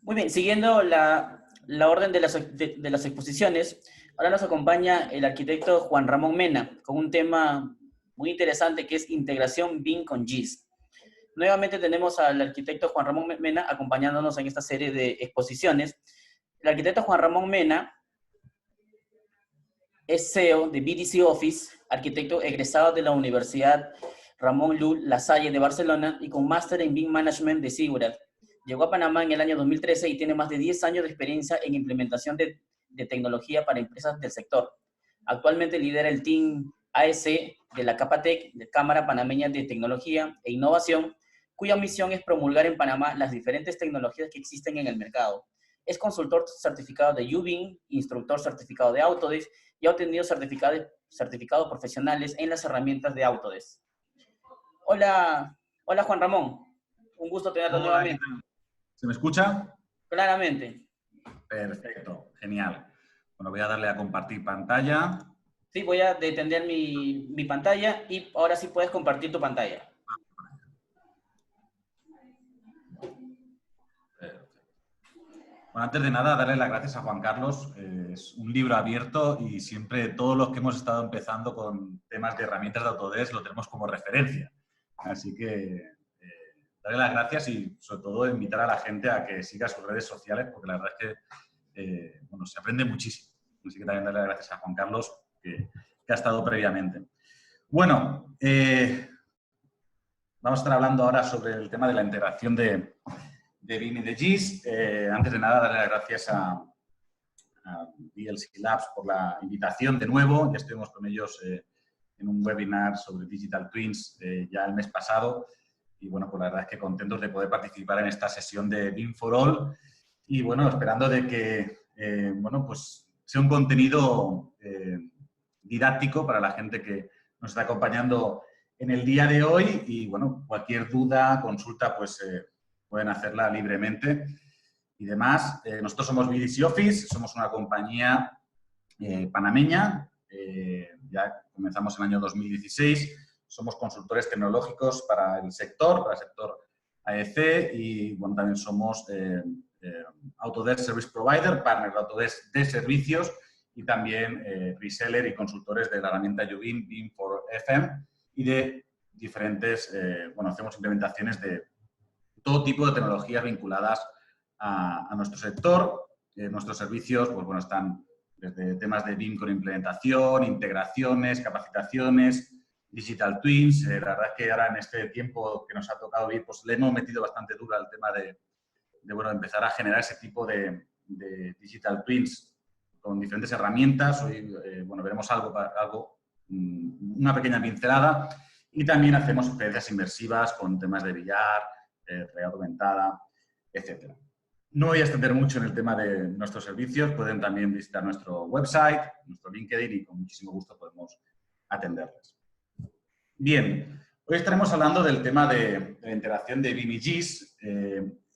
Muy bien, siguiendo la orden de las exposiciones, ahora nos acompaña el arquitecto Juan Ramón Mena con un tema muy interesante que es integración BIM con GIS. Nuevamente tenemos al arquitecto Juan Ramón Mena acompañándonos en esta serie de exposiciones. El arquitecto Juan Ramón Mena es CEO de BDC Office, arquitecto egresado de la Universidad Ramón Llull La Salle de Barcelona y con máster en BIM Management de Sigurat. Llegó a Panamá en el año 2013 y tiene más de 10 años de experiencia en implementación de tecnología para empresas del sector. Actualmente lidera el team AEC de la Capatec, de Cámara Panameña de Tecnología e Innovación, cuya misión es promulgar en Panamá las diferentes tecnologías que existen en el mercado. Es consultor certificado de UBIM, instructor certificado de Autodesk y ha obtenido certificados profesionales en las herramientas de Autodesk. Hola, hola Juan Ramón. Un gusto tenerlo Hola, ¿qué nuevamente. tal? ¿Se me escucha? Claramente. Perfecto, genial. Bueno, voy a darle a compartir pantalla. Sí, voy a detener mi pantalla y ahora sí puedes compartir tu pantalla. Bueno, antes de nada, darle las gracias a Juan Carlos. Es un libro abierto y siempre todos los que hemos estado empezando con temas de herramientas de Autodesk lo tenemos como referencia. Así que darle las gracias y sobre todo invitar a la gente a que siga sus redes sociales porque la verdad es que bueno, se aprende muchísimo. Así que también darle las gracias a Juan Carlos que ha estado previamente. Bueno, vamos a estar hablando ahora sobre el tema de la integración de BIM y de GIS. Antes de nada, darle las gracias a DLC Labs por la invitación de nuevo. Ya estuvimos con ellos en un webinar sobre Digital Twins ya el mes pasado. Y bueno, pues la verdad es que contentos de poder participar en esta sesión de BIM for All. Y bueno, esperando de que bueno, pues sea un contenido didáctico para la gente que nos está acompañando en el día de hoy. Y bueno, cualquier duda, consulta, pues pueden hacerla libremente y demás. Nosotros somos BDC Office, somos una compañía panameña, ya comenzamos en el año 2016, somos consultores tecnológicos para el sector AEC y bueno, también somos Autodesk Service Provider, partner de Autodesk de servicios y también reseller y consultores de la herramienta UBIM, BIM for FM y de diferentes, bueno, hacemos implementaciones de todo tipo de tecnologías vinculadas a nuestro sector. Nuestros servicios, pues bueno, están desde temas de BIM con implementación, integraciones, capacitaciones, Digital Twins. La verdad es que ahora en este tiempo que nos ha tocado vivir, pues le hemos metido bastante duro al tema de bueno, empezar a generar ese tipo de Digital Twins con diferentes herramientas. Hoy, bueno, veremos una pequeña pincelada. Y también hacemos experiencias inmersivas con temas de VR, realidad aumentada, etc. No voy a extender mucho en el tema de nuestros servicios. Pueden también visitar nuestro website, nuestro LinkedIn y con muchísimo gusto podemos atenderles. Bien, hoy estaremos hablando del tema de la integración de BIM y GIS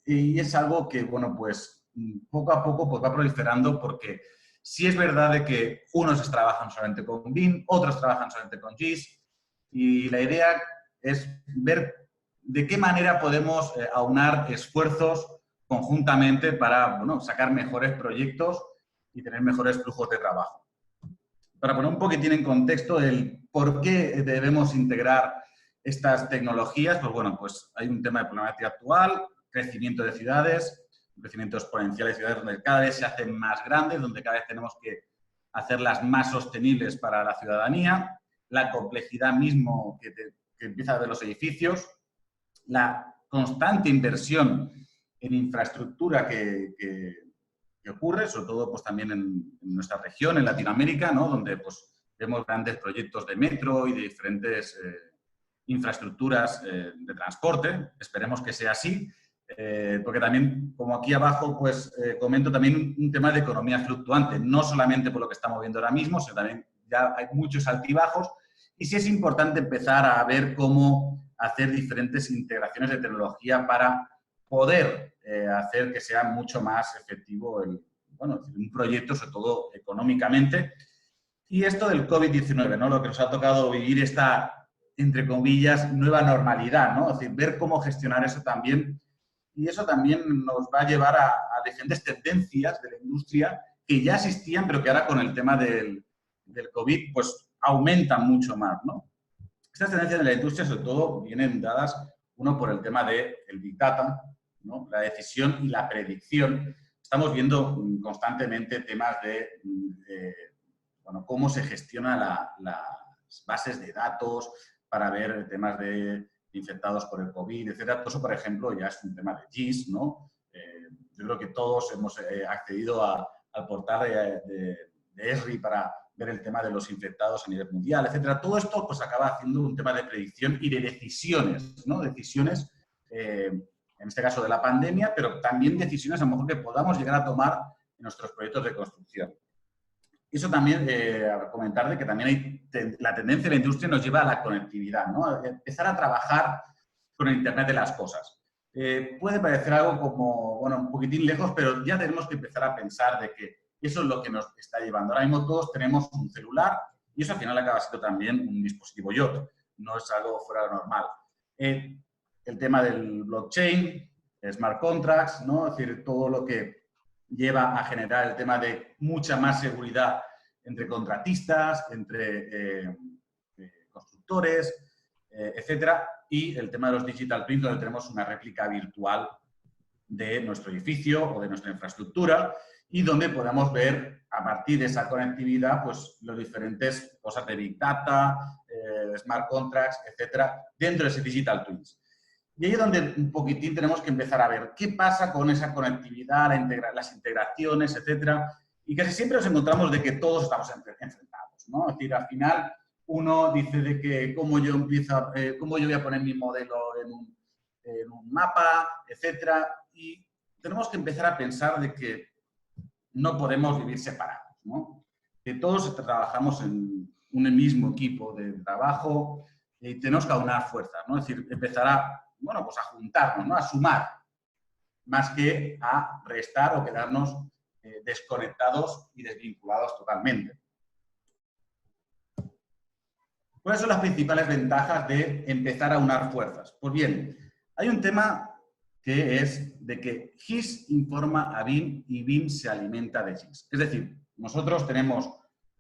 y es algo que, bueno, pues poco a poco pues, va proliferando porque sí es verdad de que unos trabajan solamente con BIM, otros trabajan solamente con GIS y la idea es ver de qué manera podemos aunar esfuerzos conjuntamente para, bueno, sacar mejores proyectos y tener mejores flujos de trabajo. Para poner un poquitín en contexto el por qué debemos integrar estas tecnologías, pues bueno, pues hay un tema de problemática actual, crecimiento de ciudades, un crecimiento exponencial de ciudades donde cada vez se hacen más grandes, donde cada vez tenemos que hacerlas más sostenibles para la ciudadanía, la complejidad mismo que empieza a ver los edificios, la constante inversión en infraestructura que ocurre, sobre todo pues, también en nuestra región, en Latinoamérica, ¿no? Donde pues, vemos grandes proyectos de metro y de diferentes infraestructuras de transporte. Esperemos que sea así, porque también, como aquí abajo, pues comento también un tema de economía fluctuante, no solamente por lo que estamos viendo ahora mismo, sino también ya hay muchos altibajos y sí es importante empezar a ver cómo hacer diferentes integraciones de tecnología para poder hacer que sea mucho más efectivo bueno, un proyecto, sobre todo económicamente. Y esto del COVID-19, ¿no? Lo que nos ha tocado vivir esta, entre comillas, nueva normalidad, ¿no? Es decir, ver cómo gestionar eso también y eso también nos va a llevar a diferentes tendencias de la industria que ya existían, pero que ahora con el tema del COVID, pues aumentan mucho más, ¿no? Estas tendencias de la industria, sobre todo, vienen dadas, uno, por el tema del Big Data, ¿no? La decisión y la predicción. Estamos viendo constantemente temas de bueno, cómo se gestionan las bases de datos para ver temas de infectados por el COVID, etcétera. Todo eso, por ejemplo, ya es un tema de GIS, ¿no? Yo creo que todos hemos accedido al portal de ESRI para ver el tema de los infectados a nivel mundial, etcétera. Todo esto pues acaba haciendo un tema de predicción y de decisiones, ¿no? Decisiones, en este caso de la pandemia, pero también decisiones a lo mejor que podamos llegar a tomar en nuestros proyectos de construcción. Eso también, comentar de que también la tendencia de la industria nos lleva a la conectividad, ¿no? Empezar a trabajar con el Internet de las cosas. Puede parecer algo como, bueno, un poquitín lejos, pero ya tenemos que empezar a pensar de que eso es lo que nos está llevando. Ahora mismo todos tenemos un celular y eso al final acaba siendo también un dispositivo IoT, no es algo fuera de lo normal. El tema del blockchain, smart contracts, ¿no? Es decir, todo lo que lleva a generar el tema de mucha más seguridad entre contratistas, entre constructores, etcétera, y el tema de los digital twins, donde tenemos una réplica virtual de nuestro edificio o de nuestra infraestructura y donde podemos ver a partir de esa conectividad pues las diferentes cosas de Big Data, Smart Contracts, etcétera, dentro de ese digital twins. Y ahí es donde un poquitín tenemos que empezar a ver qué pasa con esa conectividad, las integraciones, etcétera. Y casi siempre nos encontramos de que todos estamos enfrentados, ¿no? Es decir, al final uno dice de que cómo yo voy a poner mi modelo en un mapa, etcétera. Y tenemos que empezar a pensar de que no podemos vivir separados, ¿no? Que todos trabajamos en un mismo equipo de trabajo y tenemos que aunar fuerzas, ¿no? Es decir, empezar a, bueno, pues a juntarnos, ¿no? A sumar, más que a restar o quedarnos desconectados y desvinculados totalmente. ¿Cuáles son las principales ventajas de empezar a aunar fuerzas? Pues bien, hay un tema que es de que GIS informa a BIM y BIM se alimenta de GIS. Es decir, nosotros tenemos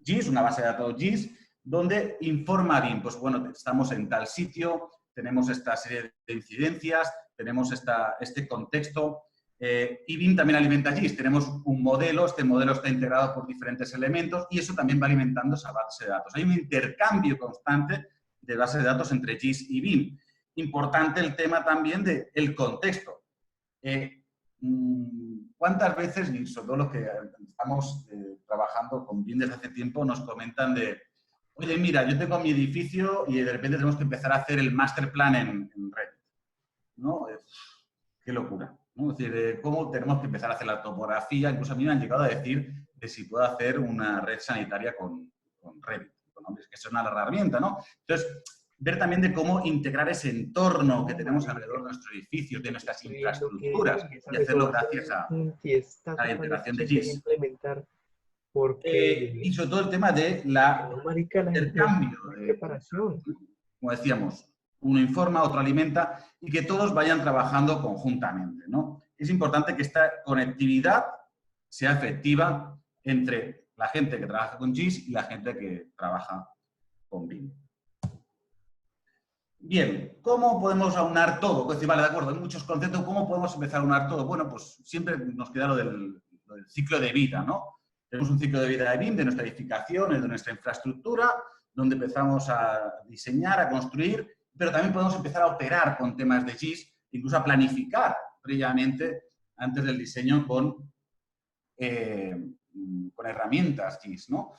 GIS, una base de datos GIS, donde informa a BIM, pues bueno, estamos en tal sitio, tenemos esta serie de incidencias, tenemos este contexto, y BIM también alimenta GIS. Tenemos un modelo, este modelo está integrado por diferentes elementos y eso también va alimentando esa base de datos. Hay un intercambio constante de bases de datos entre GIS y BIM. Importante el tema también del contexto. ¿Cuántas veces, y sobre todo los que estamos trabajando con BIM desde hace tiempo, nos comentan de, oye, mira, yo tengo mi edificio y de repente tenemos que empezar a hacer el master plan en Revit, ¿no? Qué locura, ¿no? Es decir, cómo tenemos que empezar a hacer la topografía. Incluso a mí me han llegado a decir de si puedo hacer una red sanitaria con Revit. Bueno, es que es una herramienta, ¿no? Entonces, ver también de cómo integrar ese entorno que tenemos alrededor de nuestros edificios, de nuestras infraestructuras, y hacerlo gracias a la integración de GIS. Y sobre todo el tema de intercambio de preparación. Como decíamos, uno informa, otro alimenta y que todos vayan trabajando conjuntamente, ¿no? Es importante que esta conectividad sea efectiva entre la gente que trabaja con GIS y la gente que trabaja con BIM. Bien, ¿cómo podemos aunar todo? Pues decir, vale, de acuerdo, hay muchos conceptos, ¿cómo podemos empezar a aunar todo? Bueno, pues siempre nos queda lo del ciclo de vida, ¿no? Tenemos un ciclo de vida de BIM, de nuestra edificación, de nuestra infraestructura, donde empezamos a diseñar, a construir, pero también podemos empezar a operar con temas de GIS, incluso a planificar previamente, antes del diseño, con herramientas GIS, ¿no?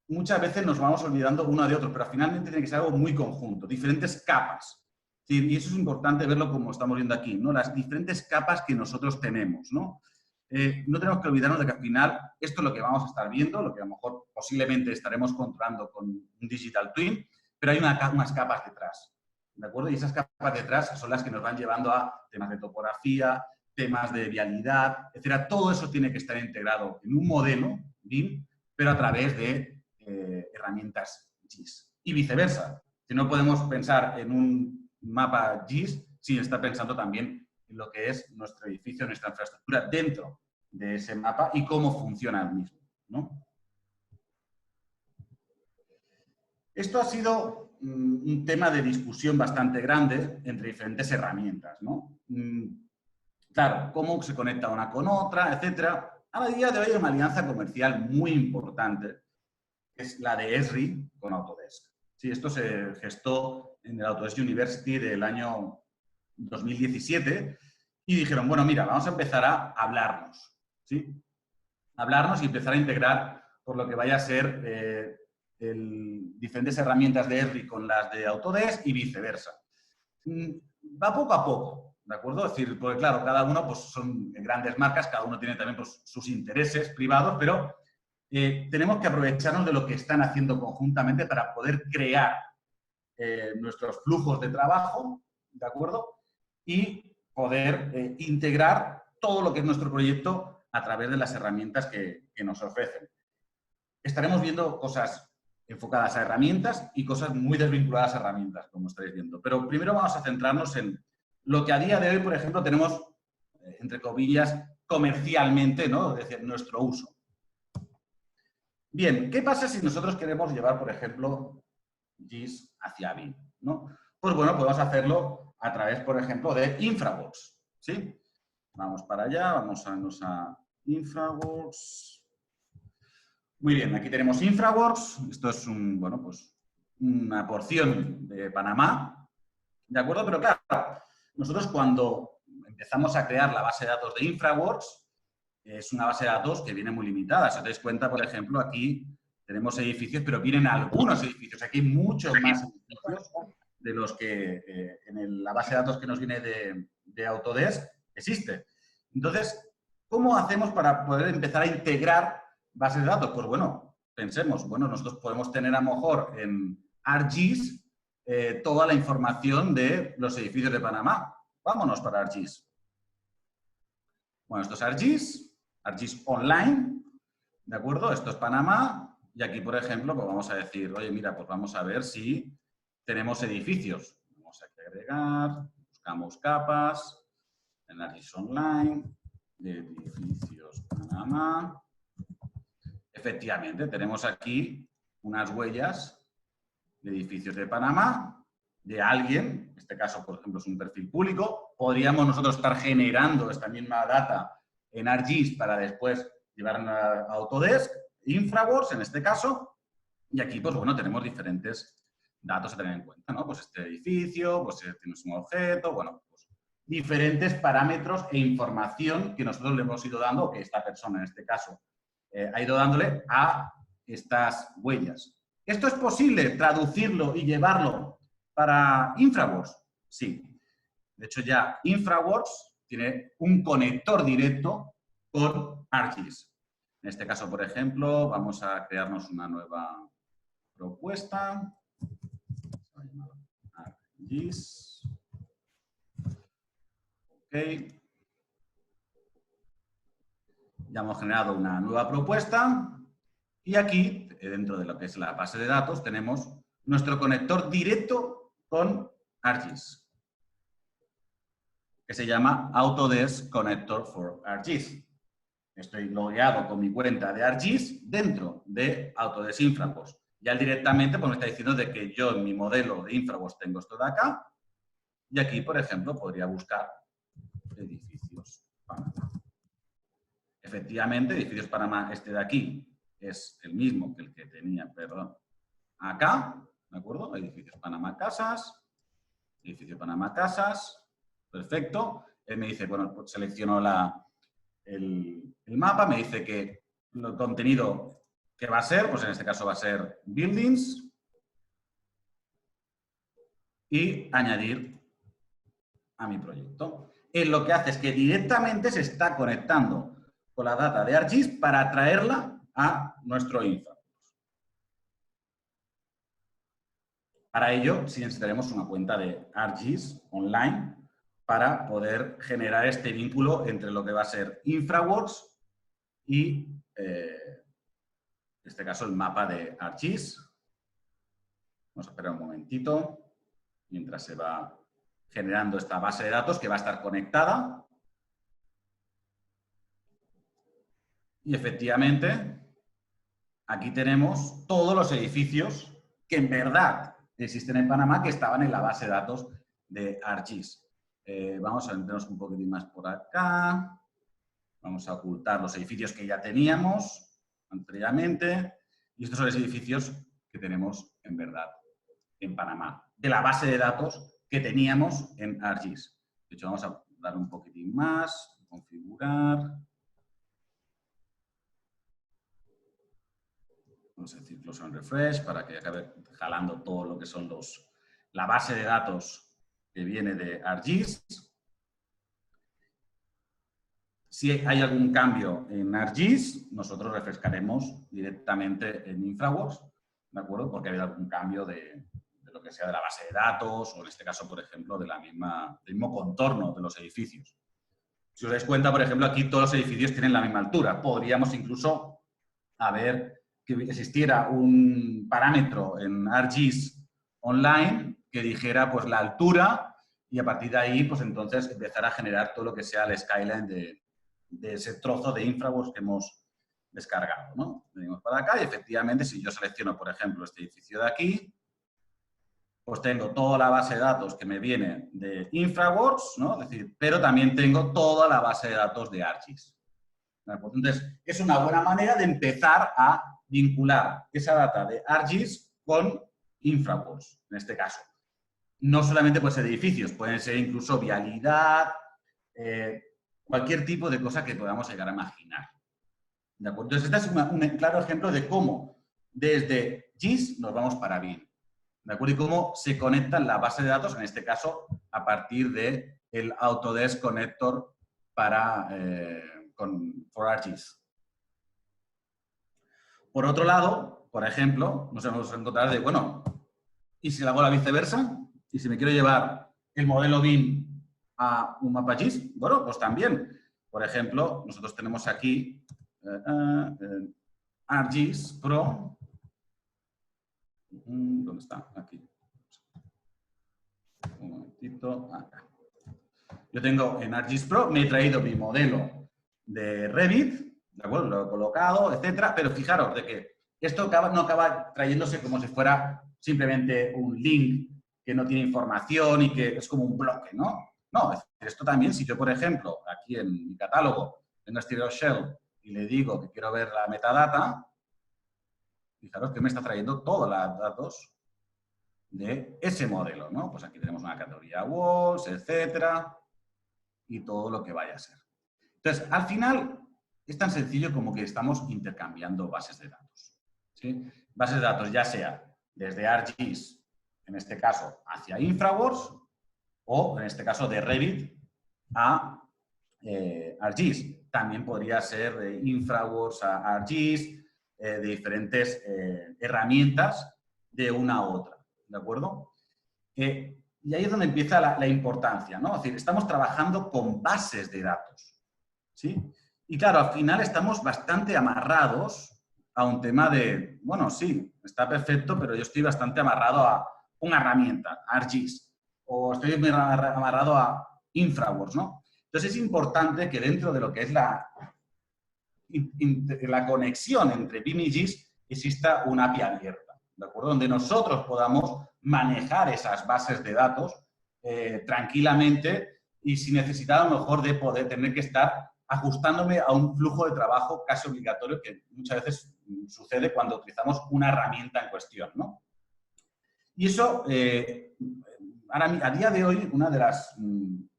Muchas veces nos vamos olvidando uno de otro, pero finalmente tiene que ser algo muy conjunto, diferentes capas. ¿Sí? Y eso es importante verlo como estamos viendo aquí, ¿no? Las diferentes capas que nosotros tenemos, ¿no? No tenemos que olvidarnos de que al final esto es lo que vamos a estar viendo, lo que a lo mejor posiblemente estaremos controlando con un Digital Twin, pero hay unas capas detrás, ¿de acuerdo? Y esas capas detrás son las que nos van llevando a temas de topografía, temas de vialidad, etcétera. Todo eso tiene que estar integrado en un modelo BIM, pero a través de herramientas GIS. Y viceversa. Si no podemos pensar en un mapa GIS sin estar pensando también lo que es nuestro edificio, nuestra infraestructura dentro de ese mapa y cómo funciona el mismo, ¿no? Esto ha sido un tema de discusión bastante grande entre diferentes herramientas, ¿no? Claro, cómo se conecta una con otra, etcétera. A día de hoy hay una alianza comercial muy importante, que es la de Esri con Autodesk. Sí, esto se gestó en el Autodesk University del año 2017 y dijeron, bueno, mira, vamos a empezar a hablarnos, ¿sí? Hablarnos y empezar a integrar por lo que vaya a ser diferentes herramientas de Esri con las de Autodesk y viceversa. Va poco a poco, ¿de acuerdo? Es decir, porque claro, cada uno pues, son grandes marcas, cada uno tiene también pues, sus intereses privados, pero tenemos que aprovecharnos de lo que están haciendo conjuntamente para poder crear nuestros flujos de trabajo, ¿de acuerdo? Y poder integrar todo lo que es nuestro proyecto a través de las herramientas que nos ofrecen. Estaremos viendo cosas enfocadas a herramientas y cosas muy desvinculadas a herramientas, como estáis viendo. Pero primero vamos a centrarnos en lo que a día de hoy, por ejemplo, tenemos, entre comillas, comercialmente, ¿no? Es decir, nuestro uso. Bien, ¿qué pasa si nosotros queremos llevar, por ejemplo, GIS hacia BIM, ¿no? Pues bueno, podemos hacerlo a través, por ejemplo, de InfraWorks, ¿sí? Vamos para allá, vamos a irnos a InfraWorks. Muy bien, aquí tenemos InfraWorks. Esto es bueno, pues una porción de Panamá, ¿de acuerdo? Pero claro, nosotros cuando empezamos a crear la base de datos de InfraWorks, es una base de datos que viene muy limitada. Si os dais cuenta, por ejemplo, aquí tenemos edificios, pero vienen algunos edificios. Aquí hay muchos más edificios de los que en la base de datos que nos viene de Autodesk existe. Entonces, ¿cómo hacemos para poder empezar a integrar bases de datos? Pues bueno, pensemos, bueno, nosotros podemos tener a lo mejor en ArcGIS toda la información de los edificios de Panamá. Vámonos para ArcGIS. Bueno, esto es ArcGIS Online, ¿de acuerdo? Esto es Panamá y aquí, por ejemplo, pues vamos a decir, oye, mira, pues vamos a ver si tenemos edificios. Vamos a agregar, buscamos capas, en ArcGIS Online, de edificios Panamá. Efectivamente, tenemos aquí unas huellas de edificios de Panamá, de alguien, en este caso, por ejemplo, es un perfil público. Podríamos nosotros estar generando esta misma data en ArcGIS para después llevarla a Autodesk, InfraWorks en este caso, y aquí, pues bueno, tenemos diferentes datos a tener en cuenta, ¿no? Pues este edificio, pues tienes un objeto, bueno, pues diferentes parámetros e información que nosotros le hemos ido dando, o que esta persona en este caso ha ido dándole a estas huellas. ¿Esto es posible traducirlo y llevarlo para InfraWorks? Sí. De hecho, ya InfraWorks tiene un conector directo con ArcGIS. En este caso, por ejemplo, vamos a crearnos una nueva propuesta. ArcGIS. Ok. Ya hemos generado una nueva propuesta y aquí, dentro de lo que es la base de datos, tenemos nuestro conector directo con ArcGIS, que se llama Autodesk Connector for ArcGIS. Estoy logueado con mi cuenta de ArcGIS dentro de Autodesk InfraWorks. Ya directamente pues, me está diciendo de que yo en mi modelo de InfraWorks tengo esto de acá y aquí, por ejemplo, podría buscar edificios Panamá. Efectivamente, edificios Panamá, este de aquí, es el mismo que el que tenía, perdón, acá, ¿de acuerdo? Edificios Panamá Casas, edificio Panamá Casas, perfecto. Él me dice, bueno, pues selecciono el mapa, me dice que el contenido que va a ser, pues en este caso va a ser Buildings y añadir a mi proyecto. Él lo que hace es que directamente se está conectando con la data de ArcGIS para traerla a nuestro InfraWorks. Para ello, sí necesitaremos una cuenta de ArcGIS online para poder generar este vínculo entre lo que va a ser InfraWorks y, en este caso, el mapa de ArcGIS. Vamos a esperar un momentito mientras se va generando esta base de datos que va a estar conectada. Y efectivamente, aquí tenemos todos los edificios que en verdad existen en Panamá que estaban en la base de datos de ArcGIS. Vamos a meternos un poquitín más por acá. Vamos a ocultar los edificios que ya teníamos anteriormente. Y estos son los edificios que tenemos en verdad en Panamá, de la base de datos que teníamos en ArcGIS. De hecho, vamos a dar un poquitín más, configurar. Vamos a decir close and refresh para que acabe jalando todo lo que son la base de datos que viene de ArcGIS. Si hay algún cambio en ArcGIS, nosotros refrescaremos directamente en InfraWorks, ¿de acuerdo? Porque ha habido algún cambio de lo que sea de la base de datos o en este caso, por ejemplo, del mismo contorno de los edificios. Si os dais cuenta, por ejemplo, aquí todos los edificios tienen la misma altura. Podríamos incluso haber que existiera un parámetro en ArcGIS online que dijera pues la altura y a partir de ahí pues entonces empezar a generar todo lo que sea el skyline de ese trozo de InfraWorks que hemos descargado, ¿no? Venimos para acá y efectivamente si yo selecciono, por ejemplo, este edificio de aquí, pues tengo toda la base de datos que me viene de InfraWorks, ¿no? Es decir, pero también tengo toda la base de datos de ArcGIS. Entonces, es una buena manera de empezar a vincular esa data de ArcGIS con InfraWorks, en este caso. No solamente pueden ser edificios, pueden ser incluso vialidad, cualquier tipo de cosa que podamos llegar a imaginar. ¿De acuerdo? Entonces, este es un claro ejemplo de cómo desde GIS nos vamos para BIM. ¿De acuerdo? Y cómo se conectan la base de datos, en este caso, a partir del Autodesk Connector for ArcGIS. Por otro lado, por ejemplo, nos hemos encontrado de, bueno, ¿y si lo hago la viceversa? ¿Y si me quiero llevar el modelo BIM a un mapa GIS? Bueno, pues también. Por ejemplo, nosotros tenemos aquí ArcGIS Pro. ¿Dónde está? Aquí. Un momentito. Acá. Yo tengo en ArcGIS Pro, me he traído mi modelo de Revit, ¿de acuerdo? Lo he colocado, etcétera, pero fijaros de que esto no acaba trayéndose como si fuera simplemente un link que no tiene información y que es como un bloque, ¿no? No, esto también, si yo, por ejemplo, aquí en mi catálogo tengo Stereo Shell y le digo que quiero ver la metadata, fijaros que me está trayendo todos los datos de ese modelo, ¿no? Pues aquí tenemos una categoría walls, etcétera, y todo lo que vaya a ser. Entonces, al final, es tan sencillo como que estamos intercambiando bases de datos, ¿sí? Bases de datos ya sea desde ArcGIS, en este caso, hacia InfraWorks, o en este caso de Revit a ArcGIS. También podría ser de InfraWorks a ArcGIS, de diferentes herramientas de una a otra, ¿de acuerdo? Y ahí es donde empieza la importancia, ¿no? Es decir, estamos trabajando con bases de datos, ¿sí? Y claro, al final estamos bastante amarrados a un tema de, bueno, sí, está perfecto, pero yo estoy bastante amarrado a una herramienta, ArcGIS, o estoy amarrado a InfraWorks, ¿no? Entonces es importante que dentro de lo que es la conexión entre BIM y GIS exista una API abierta, ¿de acuerdo? Donde nosotros podamos manejar esas bases de datos tranquilamente y sin necesidad a lo mejor de poder tener que estar ajustándome a un flujo de trabajo casi obligatorio que muchas veces sucede cuando utilizamos una herramienta en cuestión, ¿no? Y eso, ahora, a día de hoy, una de las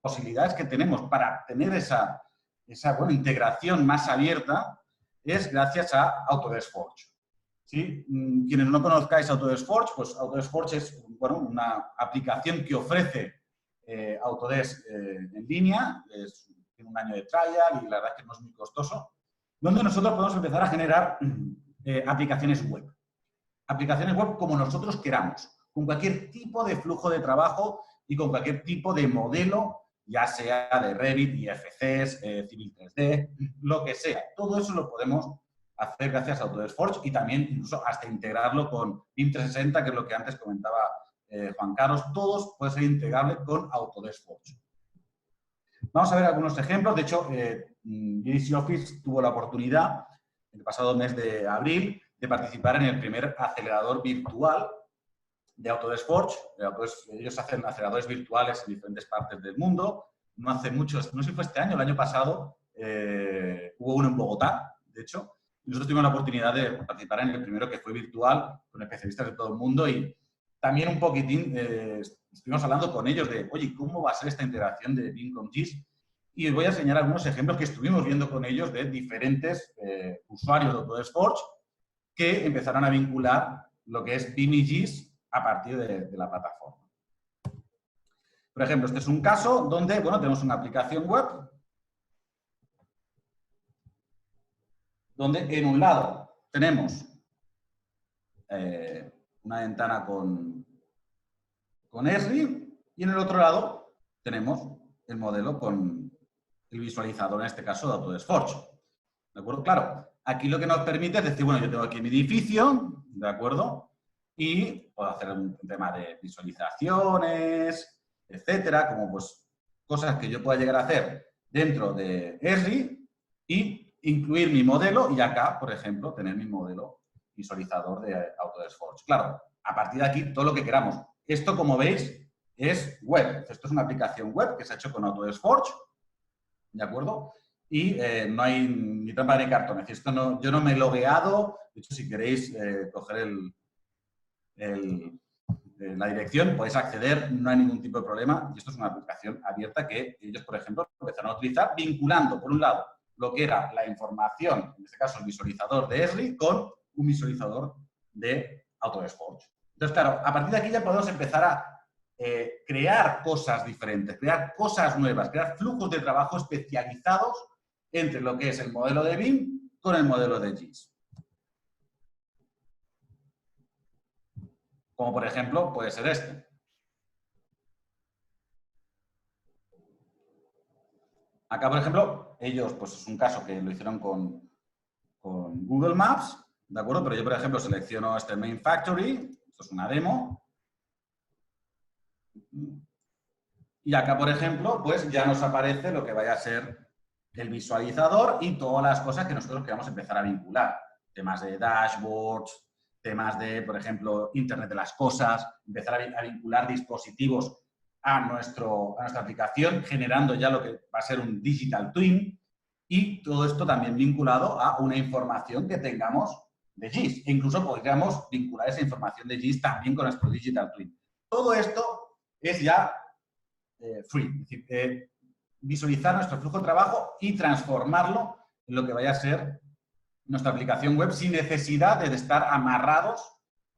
posibilidades que tenemos para tener esa bueno, integración más abierta es gracias a Autodesk Forge. ¿Sí? Quienes no conozcáis Autodesk Forge, pues Autodesk Forge es bueno, una aplicación que ofrece Autodesk en línea, tiene un año de trial y la verdad es que no es muy costoso, donde nosotros podemos empezar a generar aplicaciones web. Aplicaciones web como nosotros queramos, con cualquier tipo de flujo de trabajo y con cualquier tipo de modelo, ya sea de Revit, IFCs, Civil 3D, lo que sea. Todo eso lo podemos hacer gracias a Autodesk Forge y también incluso hasta integrarlo con BIM 360, que es lo que antes comentaba Juan Carlos, todos pueden ser integrables con Autodesk Forge. Vamos a ver algunos ejemplos. De hecho, GDC Office tuvo la oportunidad, el pasado mes de abril, de participar en el primer acelerador virtual de Autodesk Forge. Ellos hacen aceleradores virtuales en diferentes partes del mundo. No hace mucho, no sé si fue este año, el año pasado, hubo uno en Bogotá, de hecho. Nosotros tuvimos la oportunidad de participar en el primero, que fue virtual, con especialistas de todo el mundo, y también un poquitín estuvimos hablando con ellos de, oye, ¿cómo va a ser esta integración de BIM con GIS? Y os voy a enseñar algunos ejemplos que estuvimos viendo con ellos de diferentes usuarios de Autodesk Forge que empezaron a vincular lo que es BIM y GIS a partir de la plataforma. Por ejemplo, este es un caso donde, bueno, tenemos una aplicación web donde en un lado tenemos una ventana con Esri y en el otro lado tenemos el modelo con el visualizador, en este caso de Autodesk Forge. ¿De acuerdo? Claro, aquí lo que nos permite es decir, bueno, yo tengo aquí mi edificio, ¿de acuerdo? Y puedo hacer un tema de visualizaciones, etcétera, como pues cosas que yo pueda llegar a hacer dentro de Esri y incluir mi modelo y acá, por ejemplo, tener mi modelo visualizador de Autodesk Forge. Claro, a partir de aquí todo lo que queramos. Esto, como veis, es web. Esto es una aplicación web que se ha hecho con Autodesk Forge, ¿de acuerdo? Y no hay ni trampa ni cartón. Es decir, esto no, yo no me he logueado. De hecho, si queréis coger la dirección, podéis acceder, no hay ningún tipo de problema. Y esto es una aplicación abierta que ellos, por ejemplo, empezaron a utilizar vinculando, por un lado, lo que era la información, en este caso el visualizador de Esri, con un visualizador de Autodesk Forge. Entonces, claro, a partir de aquí ya podemos empezar a crear cosas diferentes, crear cosas nuevas, crear flujos de trabajo especializados entre lo que es el modelo de BIM con el modelo de GIS. Como por ejemplo puede ser este. Acá, por ejemplo, ellos, pues es un caso que lo hicieron con Google Maps, ¿de acuerdo? Pero yo, por ejemplo, selecciono este Main Factory, esto es una demo. Y acá, por ejemplo, pues ya nos aparece lo que vaya a ser el visualizador y todas las cosas que nosotros queramos empezar a vincular. Temas de dashboards, temas de, por ejemplo, Internet de las cosas, empezar a vincular dispositivos a nuestra aplicación, generando ya lo que va a ser un Digital Twin y todo esto también vinculado a una información que tengamos de GIS. E incluso podríamos vincular esa información de GIS también con nuestro Digital Twin. Todo esto es ya free, es decir, visualizar nuestro flujo de trabajo y transformarlo en lo que vaya a ser nuestra aplicación web sin necesidad de estar amarrados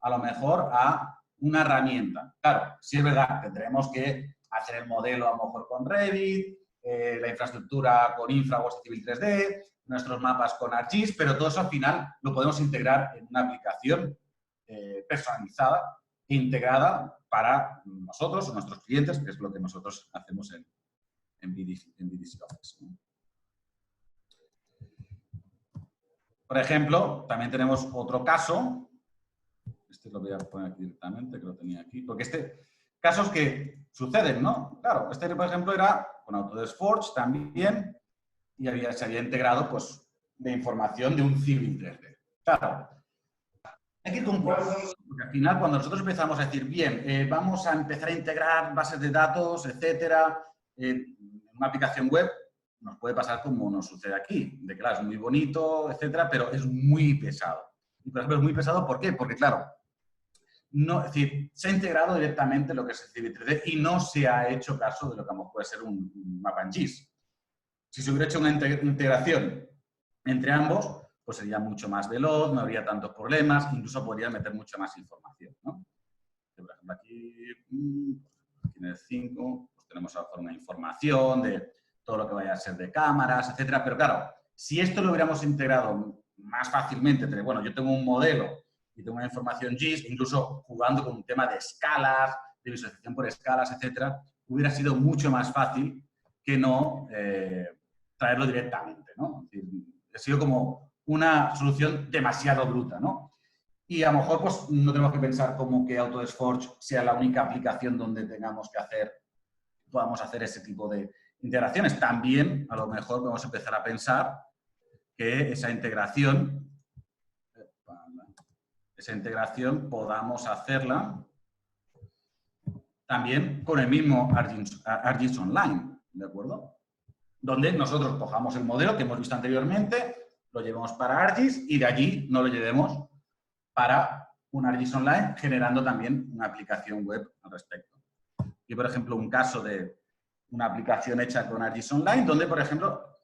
a lo mejor a una herramienta. Claro, sí es verdad, tendremos que hacer el modelo a lo mejor con Revit, la infraestructura con Infraworks Civil 3D, nuestros mapas con ArcGIS, pero todo eso al final lo podemos integrar en una aplicación personalizada e integrada para nosotros o nuestros clientes, que es lo que nosotros hacemos en GDC Office. Por ejemplo, también tenemos otro caso. Este lo voy a poner aquí directamente, que lo tenía aquí. Porque casos que suceden, ¿no? Claro, este, por ejemplo, era con Autodesk Forge también y se había integrado, pues, de información de un Civil 3D. Claro, hay que ir con cuidado, porque al final, cuando nosotros empezamos a decir, bien, vamos a empezar a integrar bases de datos, etcétera, en una aplicación web, nos puede pasar como nos sucede aquí, de que claro, es muy bonito, etcétera, pero es muy pesado. Y por ejemplo, es muy pesado, ¿por qué? Porque claro, no, es decir, se ha integrado directamente lo que es el Civil 3D y no se ha hecho caso de lo que a lo mejor puede ser un mapa en GIS. Si se hubiera hecho una integración entre ambos, pues sería mucho más veloz, no habría tantos problemas, incluso podría meter mucha más información, ¿no? Por ejemplo, aquí en el 5 pues tenemos ahora una información de todo lo que vaya a ser de cámaras, etcétera. Pero claro, si esto lo hubiéramos integrado más fácilmente, bueno, yo tengo un modelo y tengo una información GIS, incluso jugando con un tema de escalas, de visualización por escalas, etcétera, hubiera sido mucho más fácil que no traerlo directamente, ¿no? Es decir, ha sido como una solución demasiado bruta, ¿no? Y a lo mejor pues, no tenemos que pensar como que Autodesk Forge sea la única aplicación donde podamos hacer ese tipo de integraciones. También, a lo mejor, podemos empezar a pensar que esa integración podamos hacerla también con el mismo ArcGIS Online, ¿de acuerdo? Donde nosotros cojamos el modelo que hemos visto anteriormente, lo llevemos para ArcGIS y de allí no lo llevemos para un ArcGIS Online, generando también una aplicación web al respecto. Y, por ejemplo, un caso de una aplicación hecha con ArcGIS Online, donde, por ejemplo,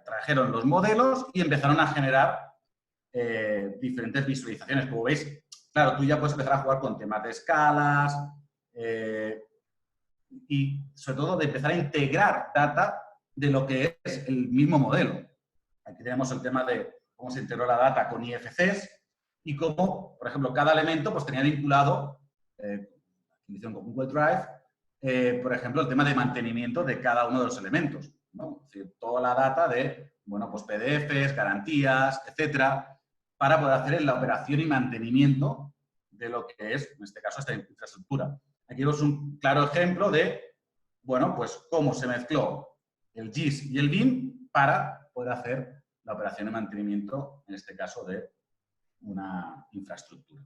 trajeron los modelos y empezaron a generar diferentes visualizaciones. Como veis, claro, tú ya puedes empezar a jugar con temas de escalas y, sobre todo, de empezar a integrar data de lo que es el mismo modelo. Aquí tenemos el tema de cómo se integró la data con IFCs y cómo, por ejemplo, cada elemento pues, tenía vinculado, con Google Drive, por ejemplo, el tema de mantenimiento de cada uno de los elementos, ¿no? Es decir, toda la data de, bueno, pues PDFs, garantías, etcétera, para poder hacer la operación y mantenimiento de lo que es, en este caso, esta infraestructura. Aquí vemos un claro ejemplo de, bueno, pues cómo se mezcló el GIS y el BIM para poder hacer la operación de mantenimiento, en este caso, de una infraestructura.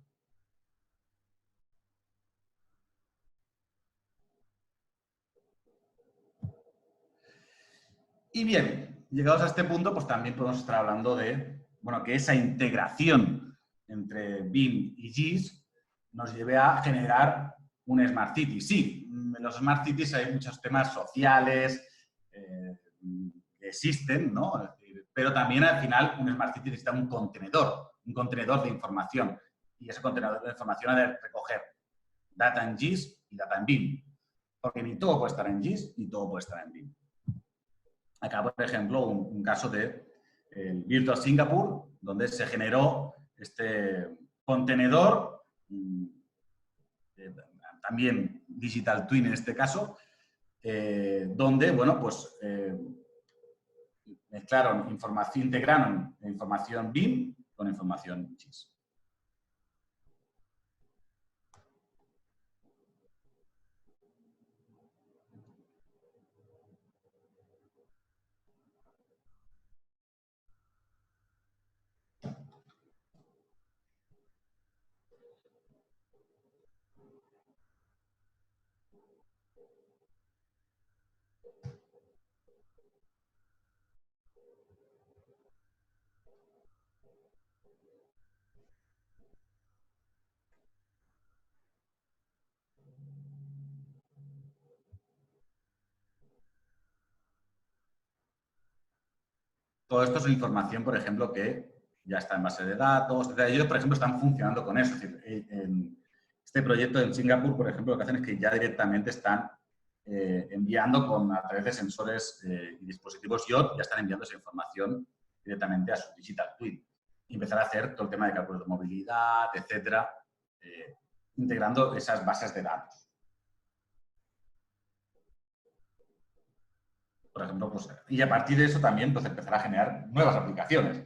Y bien, llegados a este punto, pues también podemos estar hablando de, bueno, que esa integración entre BIM y GIS nos lleve a generar un Smart City. Sí, en los Smart Cities hay muchos temas sociales que existen, ¿no? Pero también al final un Smart City necesita un contenedor de información. Y ese contenedor de información ha de recoger data en GIS y data en BIM. Porque ni todo puede estar en GIS ni todo puede estar en BIM. Acá, por ejemplo, un caso de el Virtual Singapore, donde se generó este contenedor, también Digital Twin en este caso, donde, bueno, pues integraron información BIM con información GIS. Todo esto es información, por ejemplo, que ya está en base de datos, etc. Ellos, por ejemplo, están funcionando con eso. Es decir, en este proyecto en Singapur, por ejemplo, lo que hacen es que ya directamente están enviando a través de sensores y dispositivos IoT, ya están enviando esa información directamente a su Digital Twin. Y empezar a hacer todo el tema de cálculos de movilidad, etcétera, integrando esas bases de datos. Por ejemplo, pues, y a partir de eso también pues, empezar a generar nuevas aplicaciones.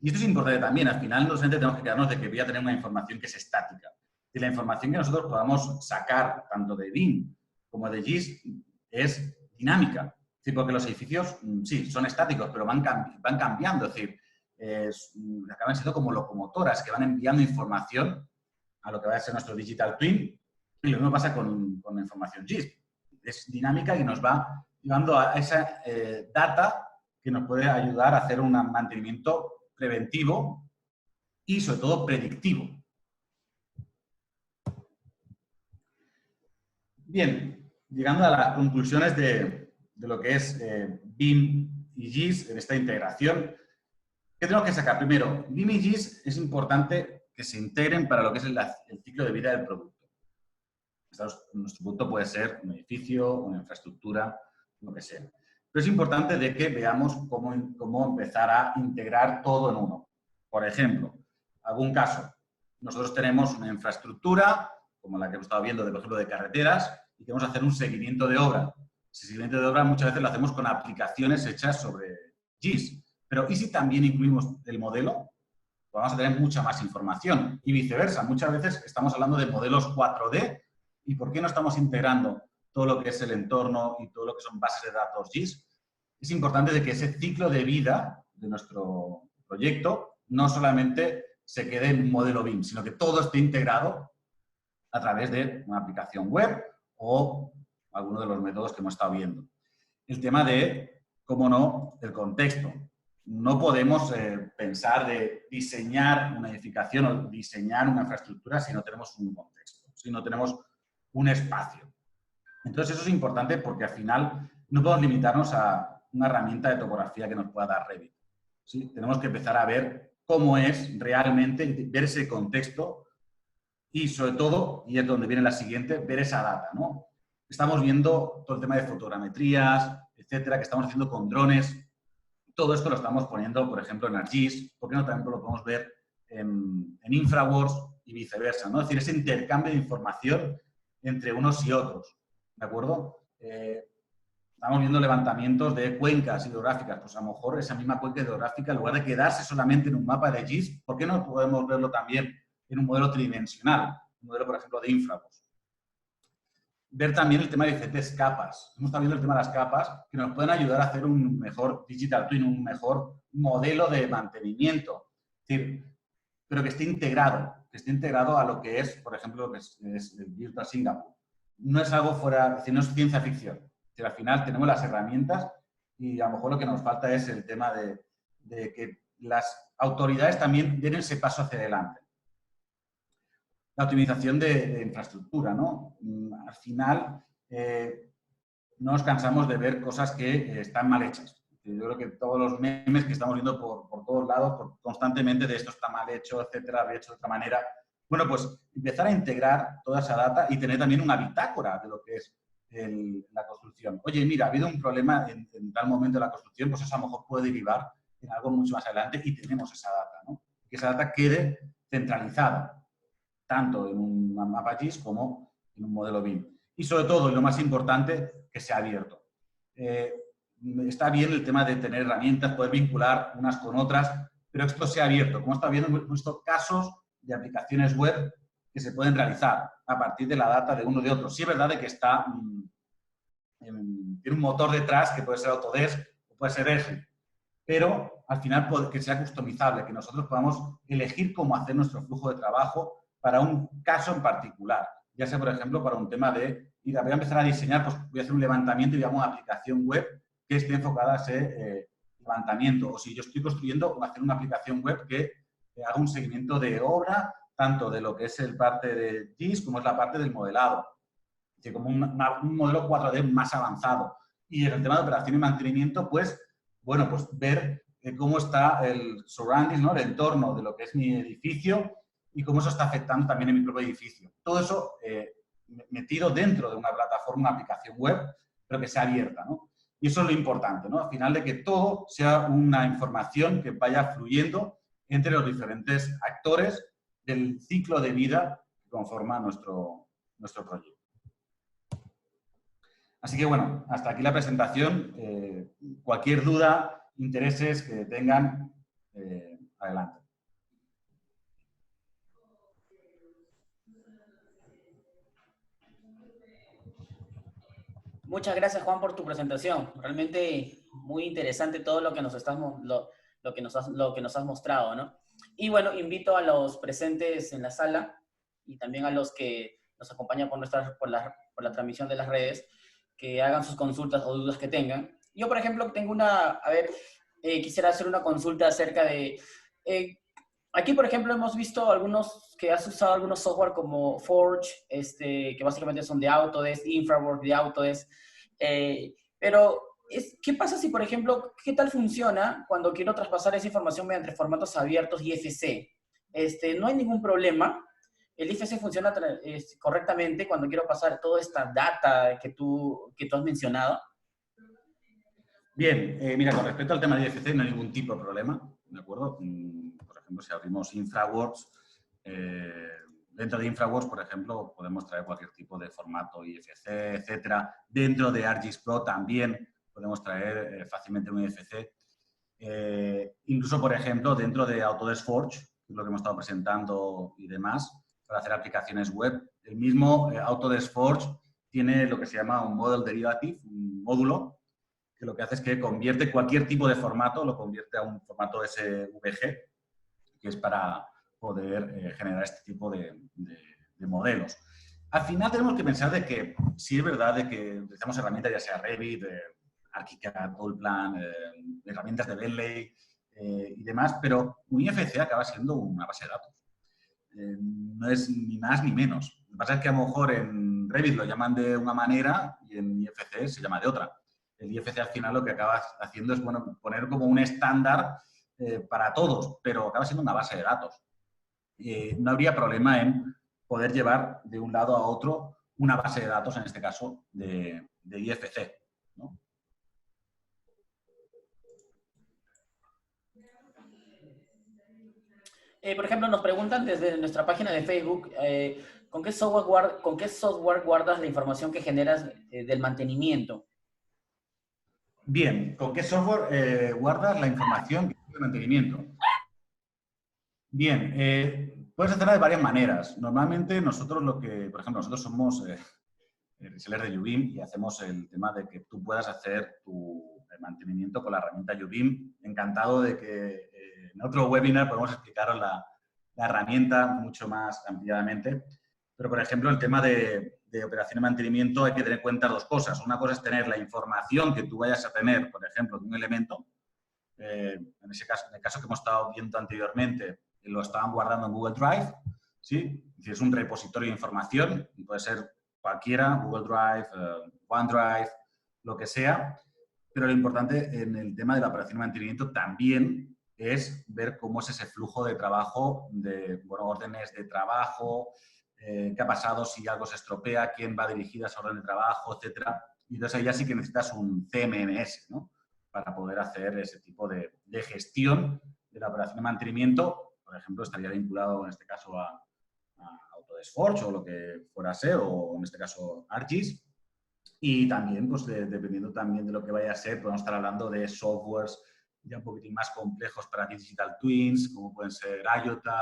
Y esto es importante también. Al final, no solamente tenemos que quedarnos de que voy a tener una información que es estática. Y la información que nosotros podamos sacar, tanto de BIM como de GIS, es dinámica. Es decir, porque los edificios, sí, son estáticos, pero van cambiando. Es decir, acaban siendo como locomotoras que van enviando información a lo que va a ser nuestro Digital Twin. Y lo mismo pasa con la información GIS. Es dinámica y nos va llevando a esa data que nos puede ayudar a hacer un mantenimiento preventivo y, sobre todo, predictivo. Bien, llegando a las conclusiones de lo que es BIM y GIS en esta integración, ¿qué tenemos que sacar? Primero, BIM y GIS es importante que se integren para lo que es el ciclo de vida del producto. Nuestro producto puede ser un edificio, una infraestructura, lo que sea. Pero es importante de que veamos cómo empezar a integrar todo en uno. Por ejemplo, algún caso, nosotros tenemos una infraestructura, como la que hemos estado viendo, por ejemplo, de carreteras, y queremos hacer un seguimiento de obra. Ese seguimiento de obra muchas veces lo hacemos con aplicaciones hechas sobre GIS. Pero ¿y si también incluimos el modelo? vamos a tener mucha más información y viceversa. Muchas veces estamos hablando de modelos 4D y ¿por qué no estamos integrando todo lo que es el entorno y todo lo que son bases de datos GIS? Es importante de que ese ciclo de vida de nuestro proyecto no solamente se quede en un modelo BIM, sino que todo esté integrado a través de una aplicación web o alguno de los métodos que hemos estado viendo. El tema de, cómo no, el contexto. No podemos pensar de diseñar una edificación o diseñar una infraestructura si no tenemos un contexto, si no tenemos un espacio. Entonces, eso es importante porque al final no podemos limitarnos a una herramienta de topografía que nos pueda dar Revit. ¿Sí? Tenemos que empezar a ver cómo es realmente, ver ese contexto y, sobre todo, y es donde viene la siguiente, ver esa data, ¿no? Estamos viendo todo el tema de fotogrametrías, etcétera, que estamos haciendo con drones. Todo esto lo estamos poniendo, por ejemplo, en ArcGIS. ¿Por qué no también lo podemos ver en InfraWorks y viceversa, ¿no? Es decir, ese intercambio de información entre unos y otros, ¿de acuerdo? Estamos viendo levantamientos de cuencas hidrográficas. Pues a lo mejor esa misma cuenca hidrográfica, en lugar de quedarse solamente en un mapa de GIS, ¿por qué no podemos verlo también en un modelo tridimensional? Un modelo, por ejemplo, de InfraWorks. Ver también el tema de diferentes capas. Hemos estado viendo el tema de las capas que nos pueden ayudar a hacer un mejor digital twin, un mejor modelo de mantenimiento. Es decir, pero que esté integrado a lo que es, por ejemplo, lo que es el Virtual Singapur. No es algo fuera, es decir, no es ciencia ficción. Es decir, al final tenemos las herramientas y a lo mejor lo que nos falta es el tema de que las autoridades también den ese paso hacia adelante. La optimización de infraestructura, ¿no? Al final, no nos cansamos de ver cosas que están mal hechas. Yo creo que todos los memes que estamos viendo por todos lados, constantemente de esto está mal hecho, etcétera, hecho de otra manera. Bueno, pues empezar a integrar toda esa data y tener también una bitácora de lo que es la construcción. Oye, mira, ha habido un problema en tal momento de la construcción, pues eso a lo mejor puede derivar en algo mucho más adelante y tenemos esa data, ¿no? Que esa data quede centralizada, tanto en un mapa GIS como en un modelo BIM. Y sobre todo, y lo más importante, que sea abierto. Está bien el tema de tener herramientas, poder vincular unas con otras, pero esto sea abierto. Como está viendo, hemos visto casos de aplicaciones web que se pueden realizar a partir de la data de uno de otro. Sí es verdad de que está tiene un motor detrás que puede ser Autodesk o puede ser Esri, pero al final que sea customizable, que nosotros podamos elegir cómo hacer nuestro flujo de trabajo para un caso en particular. Ya sea, por ejemplo, para un tema de, mira, voy a empezar a diseñar, pues voy a hacer un levantamiento y hago una aplicación web que esté enfocada a ese levantamiento. O si yo estoy construyendo, hacer una aplicación web que haga un seguimiento de obra, tanto de lo que es el parte de GIS como es la parte del modelado. Es decir, como un modelo 4D más avanzado. Y en el tema de operación y mantenimiento, pues, bueno, pues ver cómo está el surrounding, ¿no? El entorno de lo que es mi edificio y cómo eso está afectando también en mi propio edificio. Todo eso metido dentro de una plataforma, una aplicación web, pero que sea abierta, ¿no? Y eso es lo importante, ¿no? Al final de que todo sea una información que vaya fluyendo entre los diferentes actores del ciclo de vida que conforma nuestro proyecto. Así que, bueno, hasta aquí la presentación. Cualquier duda, intereses que tengan, adelante. Muchas gracias, Juan, por tu presentación. Realmente muy interesante todo lo que nos lo que nos has mostrado, ¿no? Y bueno, invito a los presentes en la sala y también a los que nos acompañan por la transmisión de las redes, que hagan sus consultas o dudas que tengan. Yo, por ejemplo, tengo quisiera hacer una consulta acerca de... aquí, por ejemplo, hemos visto que has usado algunos software como Forge, que básicamente son de Autodesk, InfraWorks de Autodesk. Pero, ¿qué pasa si, por ejemplo, qué tal funciona cuando quiero traspasar esa información mediante formatos abiertos IFC? No hay ningún problema. El IFC funciona correctamente cuando quiero pasar toda esta data que tú has mencionado. Bien, mira, con respecto al tema de IFC no hay ningún tipo de problema, ¿de acuerdo? Por ejemplo, si abrimos InfraWorks, dentro de InfraWorks, por ejemplo, podemos traer cualquier tipo de formato IFC, etcétera. Dentro de ArcGIS Pro también podemos traer fácilmente un IFC. Incluso, por ejemplo, dentro de Autodesk Forge, que es lo que hemos estado presentando y demás, para hacer aplicaciones web. El mismo Autodesk Forge tiene lo que se llama un Model Derivative, un módulo, que lo que hace es que convierte cualquier tipo de formato, lo convierte a un formato SVG, que es para poder generar este tipo de modelos. Al final tenemos que pensar de que sí es verdad de que utilizamos herramientas, ya sea Revit, ArchiCAD, Allplan, herramientas de Bentley y demás, pero un IFC acaba siendo una base de datos. No es ni más ni menos. Lo que pasa es que a lo mejor en Revit lo llaman de una manera y en IFC se llama de otra. El IFC al final lo que acaba haciendo es poner como un estándar para todos, pero acaba siendo una base de datos. No habría problema en poder llevar de un lado a otro una base de datos, en este caso, de IFC, ¿no? Por ejemplo, nos preguntan desde nuestra página de Facebook, ¿con qué software guardas la información que generas del mantenimiento? Bien, ¿con qué software guardas la información de mantenimiento? Bien, puedes hacerla de varias maneras. Normalmente nosotros por ejemplo, nosotros somos resellers de UBIM y hacemos el tema de que tú puedas hacer tu mantenimiento con la herramienta UBIM. Encantado de que en otro webinar podemos explicaros la herramienta mucho más ampliadamente. Pero, por ejemplo, el tema de operación y mantenimiento hay que tener en cuenta dos cosas. Una cosa es tener la información que tú vayas a tener, por ejemplo, de un elemento. En el caso que hemos estado viendo anteriormente, lo estaban guardando en Google Drive, ¿sí? Es un repositorio de información, puede ser cualquiera, Google Drive, OneDrive, lo que sea, pero lo importante en el tema de la operación de mantenimiento también es ver cómo es ese flujo de trabajo, de órdenes de trabajo, qué ha pasado si algo se estropea, quién va dirigida a esa orden de trabajo, etcétera. Y entonces ahí ya sí que necesitas un CMMS, ¿no? Para poder hacer ese tipo de gestión de la operación de mantenimiento. Por ejemplo, estaría vinculado en este caso a Autodesk Forge o lo que fuera SEO, o en este caso ArcGIS. Y también, pues dependiendo también de lo que vaya a ser, podemos estar hablando de softwares ya un poquitín más complejos para Digital Twins, como pueden ser IOTA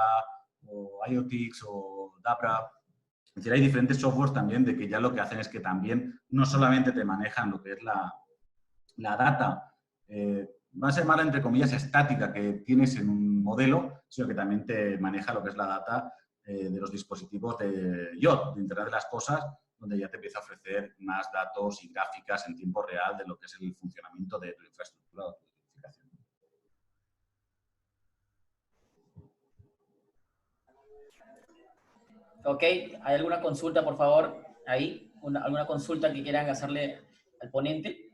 o IoTix o Dabra. Es decir, hay diferentes softwares también de que ya lo que hacen es que también no solamente te manejan lo que es la data, va a ser más entre comillas estática que tienes en un modelo, sino que también te maneja lo que es la data de los dispositivos de IoT, de Internet de las Cosas, donde ya te empieza a ofrecer más datos y gráficas en tiempo real de lo que es el funcionamiento de tu infraestructura o tu edificación. Ok, ¿hay alguna consulta, por favor, ahí? ¿Alguna consulta que quieran hacerle al ponente?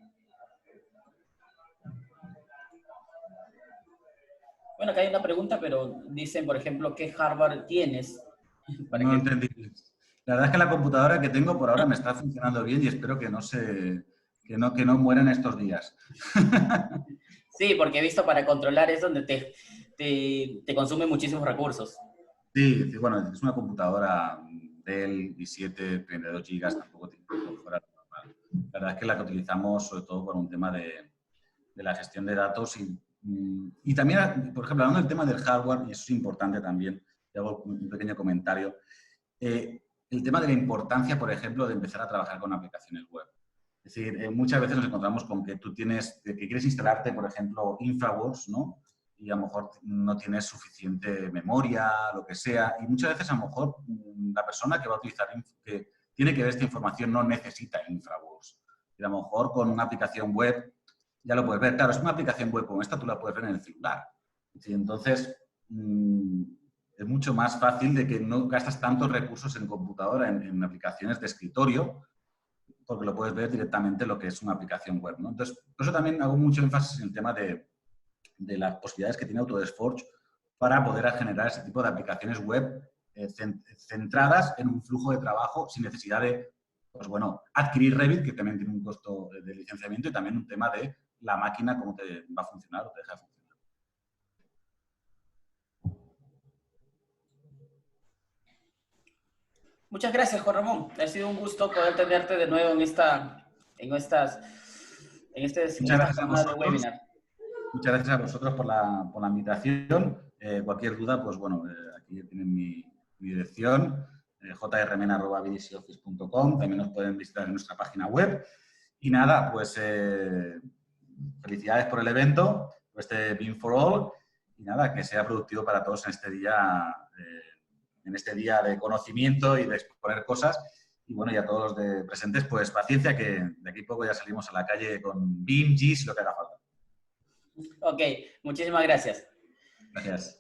Bueno, acá hay una pregunta, pero dicen, por ejemplo, ¿qué hardware tienes? No entendí. La verdad es que la computadora que tengo por ahora me está funcionando bien y espero que no mueran estos días. Sí, porque he visto para controlar es donde te consume muchísimos recursos. Sí, bueno, es una computadora Dell i7, 32 GB, tampoco tiene fuera de normal. La verdad es que la que utilizamos sobre todo por un tema de la gestión de datos y también, por ejemplo, hablando del tema del hardware, y eso es importante también, y hago un pequeño comentario, el tema de la importancia, por ejemplo, de empezar a trabajar con aplicaciones web. Es decir, muchas veces nos encontramos con que tú que quieres instalarte, por ejemplo, InfraWorks, ¿no? Y a lo mejor no tienes suficiente memoria, lo que sea, y muchas veces a lo mejor la persona que va a utilizar, que tiene que ver esta información no necesita InfraWorks. Y a lo mejor con una aplicación web ya lo puedes ver. Claro, es una aplicación web como esta, tú la puedes ver en el celular. ¿Sí? Entonces, es mucho más fácil de que no gastas tantos recursos en computadora, en aplicaciones de escritorio, porque lo puedes ver directamente en lo que es una aplicación web, ¿no? Entonces, por eso también hago mucho énfasis en el tema de las posibilidades que tiene Autodesk Forge para poder generar ese tipo de aplicaciones web centradas en un flujo de trabajo sin necesidad de, pues bueno, adquirir Revit, que también tiene un costo de licenciamiento, y también un tema de la máquina, cómo te va a funcionar o te deja de funcionar. Muchas gracias, Juan Ramón. Ha sido un gusto poder tenerte de nuevo en esta Muchas gracias a vosotros. webinar. Muchas gracias a vosotros por la invitación. Cualquier duda, pues bueno, aquí tienen mi dirección, jrmena@bdcoffice.com. También nos pueden visitar en nuestra página web. Y nada, pues felicidades por el evento, por este BIM for All. Y nada, que sea productivo para todos en este día de conocimiento y de exponer cosas. Y bueno, y a todos los de presentes, pues paciencia, que de aquí a poco ya salimos a la calle con BIM, GIS y lo que haga falta. Ok, muchísimas gracias. Gracias.